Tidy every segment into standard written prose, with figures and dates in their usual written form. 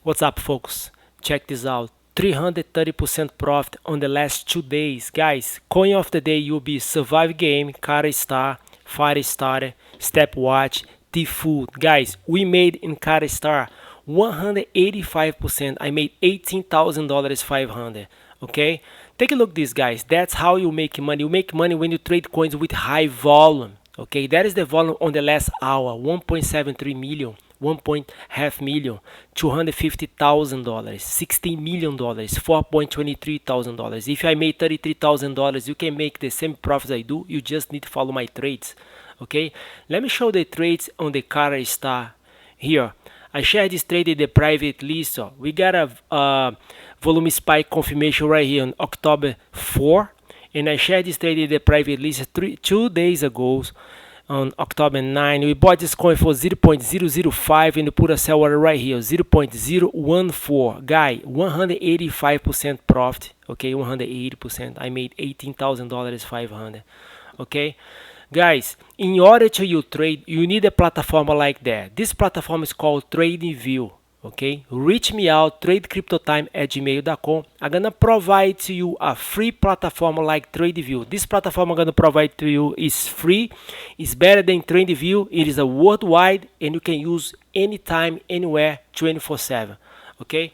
What's up, folks? Check this out. 330% profit on the last 2 days. Guys, coin of the day will be Survive Game, KaraStar, FireStarter, StepWatch, T-Food. Guys, we made in KaraStar 185%. I made $18,000 500. Okay? Take a look at this, guys. That's how you make money. You make money when you trade coins with high volume. Okay, that is the volume on the last hour. 1.73 million. 1.5 million, $250,000, $16 million, $4.23,000. If I made $33,000, you can make the same profits I do. You just need to follow my trades. Okay, let me show the trades on the KaraStar here. I shared this trade in the private list. So we got a volume spike confirmation right here on October 4, and I shared this trade in the private list 2 days ago. On October 9, we bought this coin for 0.005 and we put a sell order right here, 0.014. Guy, 185% profit. Okay, 180%. I made $18,000 500. Okay, guys, in order to you trade, you need a platform like that. This platform is called TradingView. Okay, reach me out, tradecryptotime@gmail.com. I'm gonna provide to you a free platform like TradingView. This platform I'm gonna provide to you is free. It's better than TradingView. It is a worldwide and you can use anytime, anywhere, 24/7. Okay,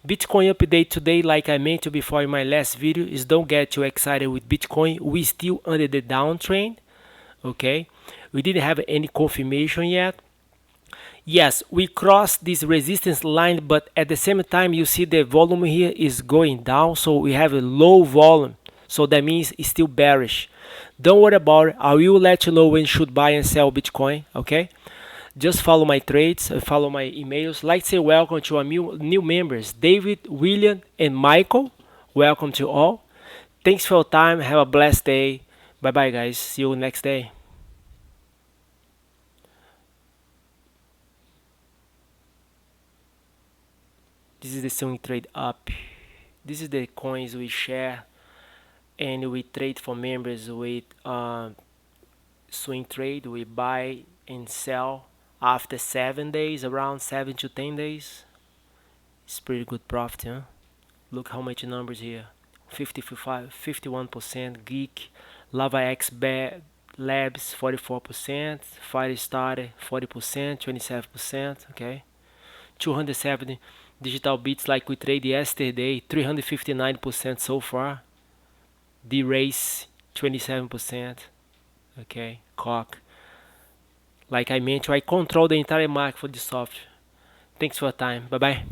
Bitcoin update today, like I mentioned before in my last video, is don't get too excited with Bitcoin. We still under the downtrend. Okay, we didn't have any confirmation yet. Yes, we crossed this resistance line, but at the same time you see the volume here is going down, so we have a low volume, so that means it's still bearish. Don't worry about it. I will let you know when you should buy and sell Bitcoin. Okay, just follow my trades, follow my emails. Like to say welcome to our new members, David, William, and Michael. Welcome to all. Thanks for your time. Have a blessed day. Bye bye, guys. See you next day. This is the swing trade up. This is the coins we share and we trade for members with swing trade. We buy and sell after 7 days, around 7 to 10 days. It's pretty good profit, huh? Look how much numbers here. 55, 51%, Geek, Lava X Labs 44%, FireStarter 40%, 27%, okay? 270 digital bits like we traded yesterday, 359% so far. The race 27%. Okay, cock. Like I mentioned, I control the entire market for the software. Thanks for your time. Bye bye.